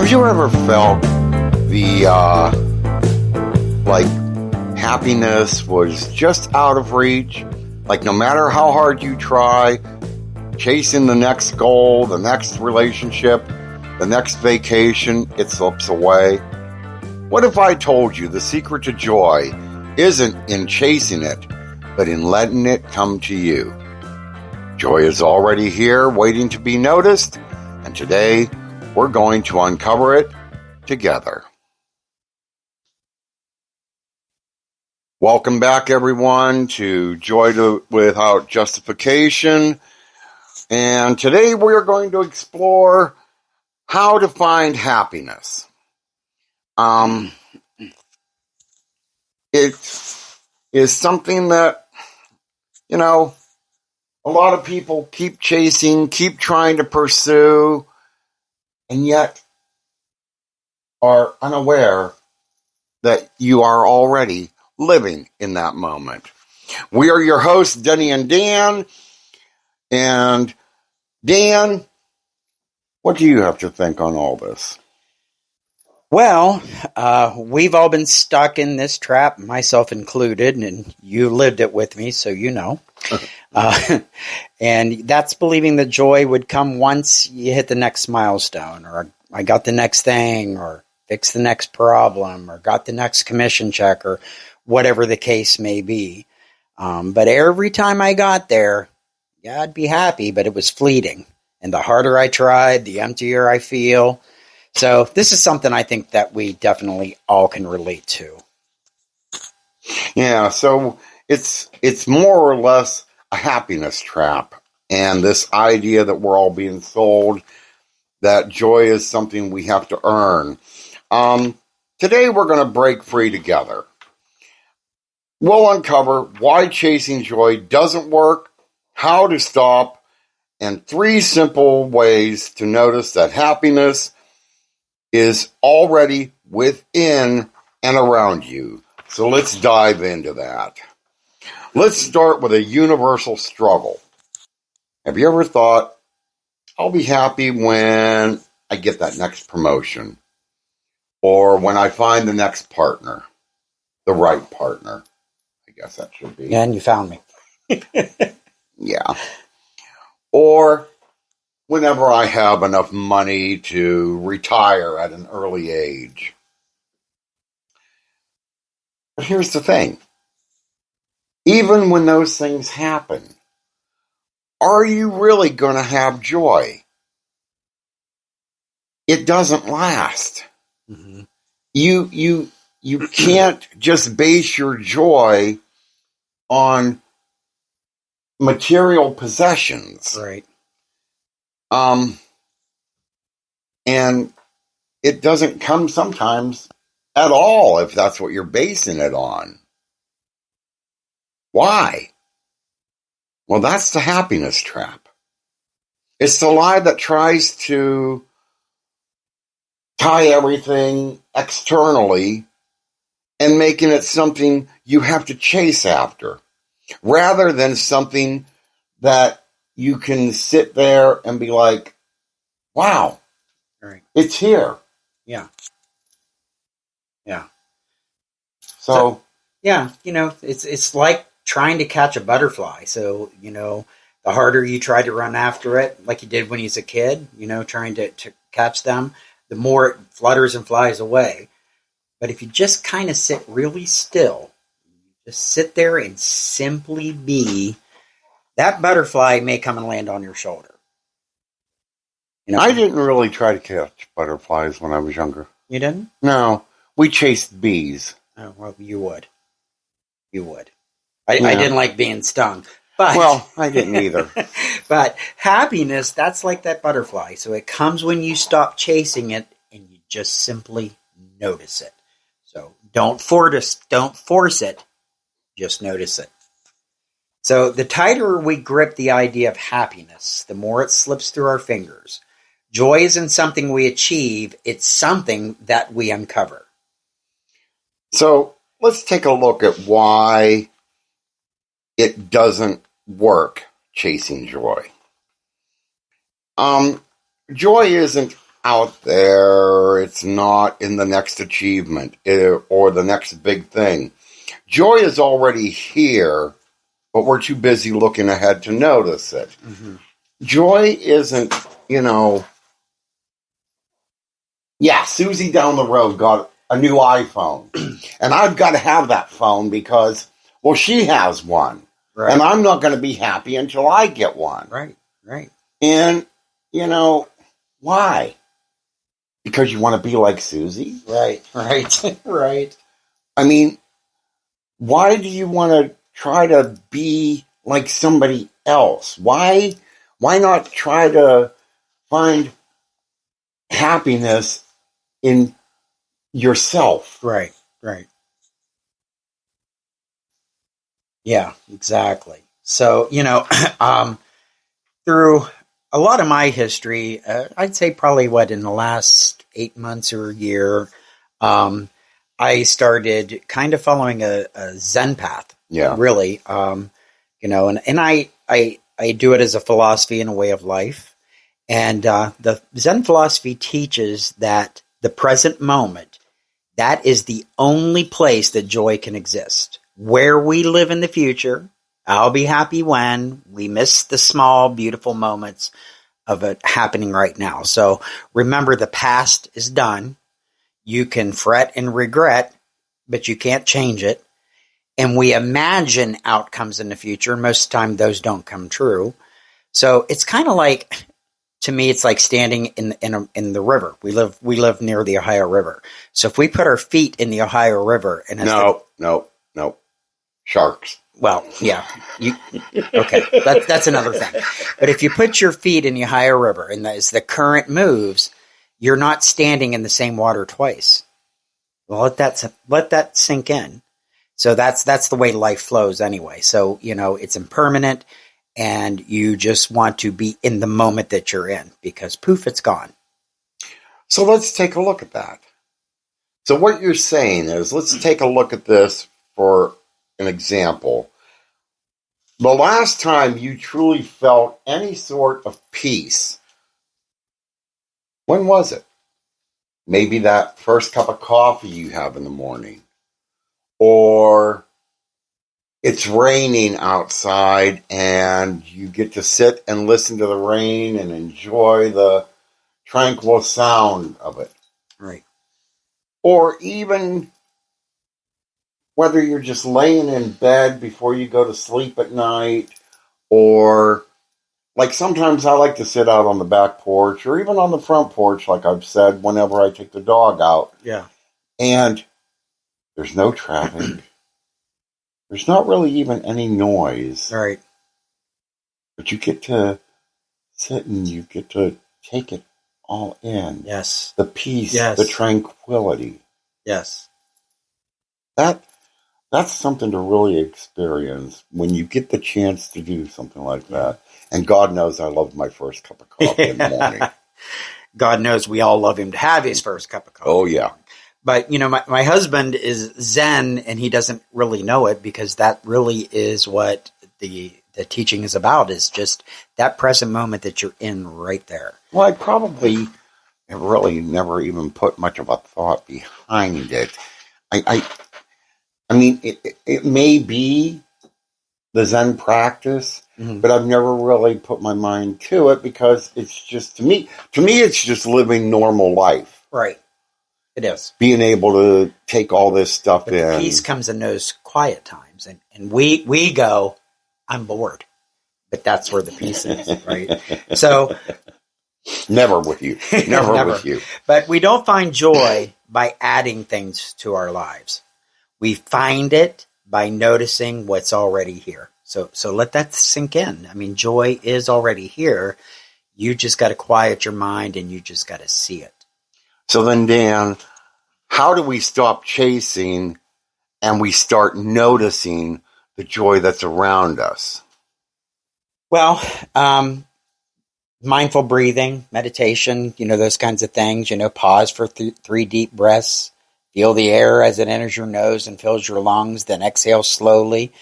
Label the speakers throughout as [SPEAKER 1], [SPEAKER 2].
[SPEAKER 1] Have you ever felt the, like, happiness was just out of reach? Like, no matter how hard you try, chasing the next goal, the next relationship, the next vacation, it slips away? What if I told you the secret to joy isn't in chasing it, but in letting it come to you? Joy is already here, waiting to be noticed, and today we're going to uncover it together. Welcome back, everyone, to Joy Without Justification. And today we are going to explore how to find happiness. It is something that, a lot of people keep chasing, keep trying to pursue, and yet are unaware that you are already living in that moment. We are your hosts, Denny and Dan. And Dan, what do you have to think on all this?
[SPEAKER 2] Well, we've all been stuck in this trap, myself included, and you lived it with me, so you know. And that's believing that joy would come once you hit the next milestone, or I got the next thing, or fixed the next problem, or got the next commission check, or whatever the case may be. But every time I got there, yeah, I'd be happy, but it was fleeting. And the harder I tried, the emptier I feel. So this is something I think that we definitely all can relate to.
[SPEAKER 1] Yeah, so it's more or less a happiness trap. And this idea that we're all being sold that joy is something we have to earn. Today we're going to break free together. We'll uncover why chasing joy doesn't work, how to stop, and 3 simple ways to notice that happiness is already within and around you. So let's dive into that. Let's start with a universal struggle. Have you ever thought, I'll be happy when I get that next promotion, or when I find the next partner, the right partner? I guess that should be.
[SPEAKER 2] And you found me.
[SPEAKER 1] Yeah. Or whenever I have enough money to retire at an early age. But here's the thing. Even when those things happen, are you really going to have joy? It doesn't last.
[SPEAKER 2] Mm-hmm.
[SPEAKER 1] You can't just base your joy on material possessions.
[SPEAKER 2] Right.
[SPEAKER 1] And it doesn't come sometimes at all if that's what you're basing it on. Why? Well, that's the happiness trap. It's the lie that tries to tie everything externally and making it something you have to chase after, rather than something that you can sit there and be like, wow,
[SPEAKER 2] Right.
[SPEAKER 1] It's here.
[SPEAKER 2] Yeah. Yeah.
[SPEAKER 1] So
[SPEAKER 2] yeah, it's like trying to catch a butterfly. So, the harder you try to run after it, like you did when you was a kid, trying to catch them, the more it flutters and flies away. But if you just kind of sit really still, just sit there and simply be, that butterfly may come and land on your shoulder.
[SPEAKER 1] I didn't really try to catch butterflies when I was younger.
[SPEAKER 2] You didn't?
[SPEAKER 1] No, we chased bees.
[SPEAKER 2] Oh, well, you would. You would. I didn't like being stung. But,
[SPEAKER 1] well, I didn't either.
[SPEAKER 2] But happiness, that's like that butterfly. So it comes when you stop chasing it and you just simply notice it. So don't force it. Just notice it. So the tighter we grip the idea of happiness, the more it slips through our fingers. Joy isn't something we achieve. It's something that we uncover.
[SPEAKER 1] So let's take a look at why it doesn't work chasing joy. Joy isn't out there. It's not in the next achievement or the next big thing. Joy is already here, but we're too busy looking ahead to notice it. Mm-hmm. Joy isn't, Susie down the road got a new iPhone. And I've got to have that phone because, she has one. Right. And I'm not going to be happy until I get one.
[SPEAKER 2] Right.
[SPEAKER 1] And, why? Because you want to be like Susie?
[SPEAKER 2] Right.
[SPEAKER 1] I mean, why do you want to try to be like somebody else? Why not try to find happiness in yourself?
[SPEAKER 2] Right. Yeah, exactly. So, through a lot of my history, I'd say probably in the last 8 months or a year, I started kind of following a Zen path.
[SPEAKER 1] Yeah.
[SPEAKER 2] Really. And I do it as a philosophy and a way of life. And the Zen philosophy teaches that the present moment, that is the only place that joy can exist. Where we live in the future, I'll be happy when we miss the small, beautiful moments of it happening right now. So remember, the past is done. You can fret and regret, but you can't change it. And we imagine outcomes in the future. Most of the time, those don't come true. So it's kind of like, to me, it's like standing in the river. We live near the Ohio River. So if we put our feet in the Ohio River, and
[SPEAKER 1] no, sharks.
[SPEAKER 2] Well, yeah. Okay, that's another thing. But if you put your feet in the Ohio River, and as the current moves, you're not standing in the same water twice. Well, let that sink in. So that's the way life flows anyway. So, it's impermanent, and you just want to be in the moment that you're in, because poof, it's gone.
[SPEAKER 1] So let's take a look at that. So what you're saying is, let's take a look at this for an example. The last time you truly felt any sort of peace, when was it? Maybe that first cup of coffee you have in the morning. Or it's raining outside and you get to sit and listen to the rain and enjoy the tranquil sound of it.
[SPEAKER 2] Right.
[SPEAKER 1] Or even whether you're just laying in bed before you go to sleep at night, or like sometimes I like to sit out on the back porch or even on the front porch, like I've said, whenever I take the dog out.
[SPEAKER 2] Yeah.
[SPEAKER 1] And there's no traffic. There's not really even any noise.
[SPEAKER 2] Right.
[SPEAKER 1] But you get to sit and you get to take it all in.
[SPEAKER 2] Yes.
[SPEAKER 1] The peace,
[SPEAKER 2] yes.
[SPEAKER 1] The tranquility.
[SPEAKER 2] Yes.
[SPEAKER 1] That's something to really experience when you get the chance to do something like that. And God knows I love my first cup of coffee in the morning.
[SPEAKER 2] God knows we all love him to have his first cup of coffee.
[SPEAKER 1] Oh, yeah.
[SPEAKER 2] But, my husband is Zen, and he doesn't really know it, because that really is what the teaching is about, is just that present moment that you're in right there.
[SPEAKER 1] Well, I probably have really never even put much of a thought behind it. I mean, it may be the Zen practice, mm-hmm. but I've never really put my mind to it, because it's just, to me, it's just living normal life.
[SPEAKER 2] Right. It is.
[SPEAKER 1] Being able to take all this stuff in.
[SPEAKER 2] The peace comes in those quiet times. And we go, I'm bored. But that's where the peace is, right? So.
[SPEAKER 1] Never with you. Never with you.
[SPEAKER 2] But we don't find joy by adding things to our lives. We find it by noticing what's already here. So let that sink in. I mean, joy is already here. You just got to quiet your mind, and you just got to see it.
[SPEAKER 1] So then, Dan, how do we stop chasing and we start noticing the joy that's around us?
[SPEAKER 2] Well, mindful breathing, meditation, those kinds of things. Pause for 3 deep breaths. Feel the air as it enters your nose and fills your lungs. Then exhale slowly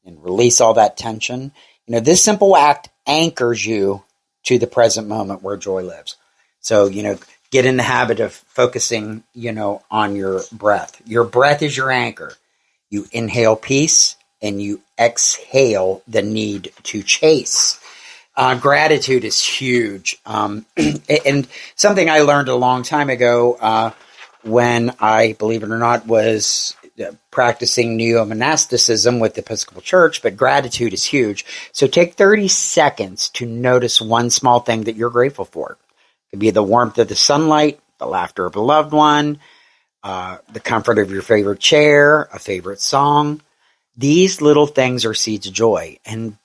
[SPEAKER 2] and release all that tension. This simple act anchors you to the present moment where joy lives. So, get in the habit of focusing, on your breath. Your breath is your anchor. You inhale peace and you exhale the need to chase. Gratitude is huge. And something I learned a long time ago when I, believe it or not, was practicing neo-monasticism with the Episcopal Church, but gratitude is huge. So take 30 seconds to notice one small thing that you're grateful for. It could be the warmth of the sunlight, the laughter of a loved one, the comfort of your favorite chair, a favorite song. These little things are seeds of joy. And,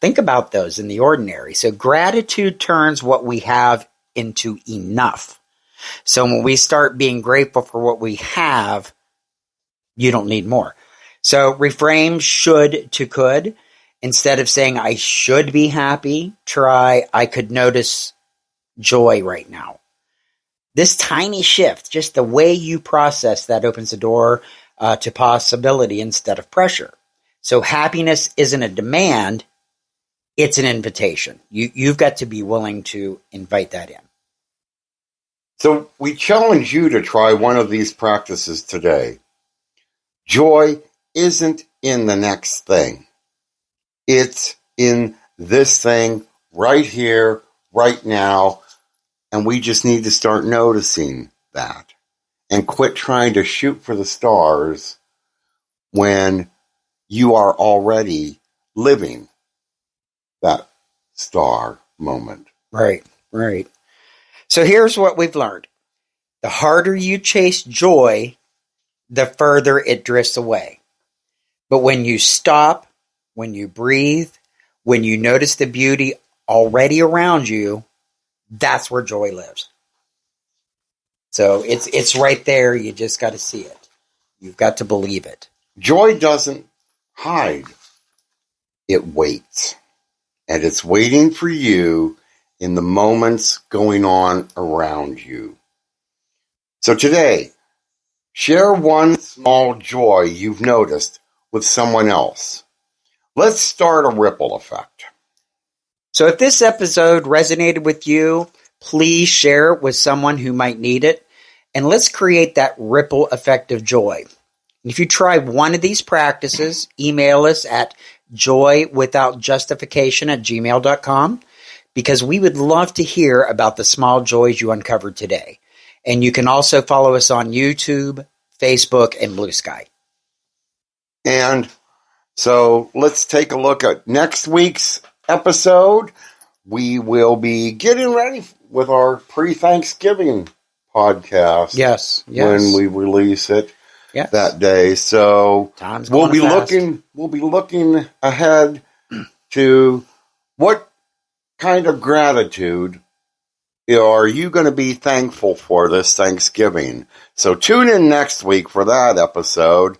[SPEAKER 2] think about those in the ordinary. So gratitude turns what we have into enough. So when we start being grateful for what we have, you don't need more. So reframe should to could. Instead of saying I should be happy, try I could notice joy right now. This tiny shift, just the way you process that, opens the door to possibility instead of pressure. So happiness isn't a demand, it's an invitation. You've got to be willing to invite that in.
[SPEAKER 1] So we challenge you to try one of these practices today. Joy isn't in the next thing. It's in this thing right here, right now, and we just need to start noticing that and quit trying to shoot for the stars when you are already living that star moment.
[SPEAKER 2] Right. So here's what we've learned. The harder you chase joy, the further it drifts away. But when you stop, when you breathe, when you notice the beauty already around you, that's where joy lives. So it's right there. You just got to see it. You've got to believe it.
[SPEAKER 1] Joy doesn't hide. It waits. And it's waiting for you in the moments going on around you. So today, share one small joy you've noticed with someone else. Let's start a ripple effect.
[SPEAKER 2] So if this episode resonated with you, please share it with someone who might need it. And let's create that ripple effect of joy. And if you try one of these practices, email us at joywithoutjustification@gmail.com, because we would love to hear about the small joys you uncovered today. And you can also follow us on YouTube, Facebook, and Blue Sky.
[SPEAKER 1] And so let's take a look at next week's episode. We will be getting ready with our pre-Thanksgiving podcast.
[SPEAKER 2] Yes.
[SPEAKER 1] When we release it that day. So we'll be looking ahead to what kind of gratitude are you going to be thankful for this Thanksgiving. So tune in next week for that episode.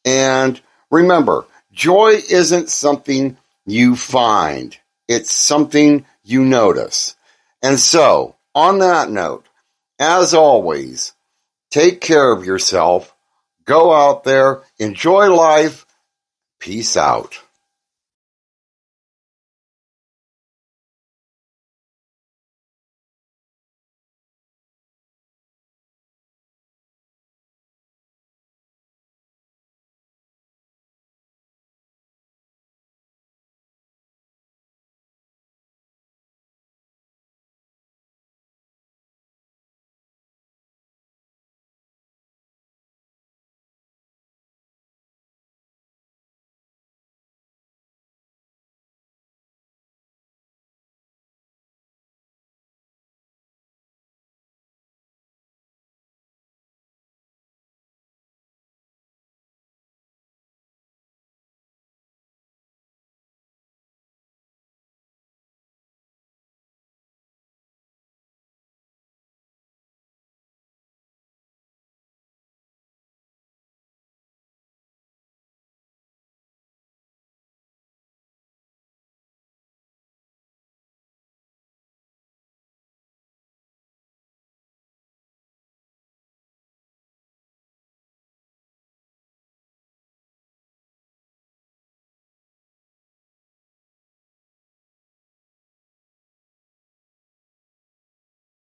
[SPEAKER 1] And remember, joy isn't something you find. It's something you notice. And so, on that note, as always, take care of yourself. Go out there, enjoy life. Peace out.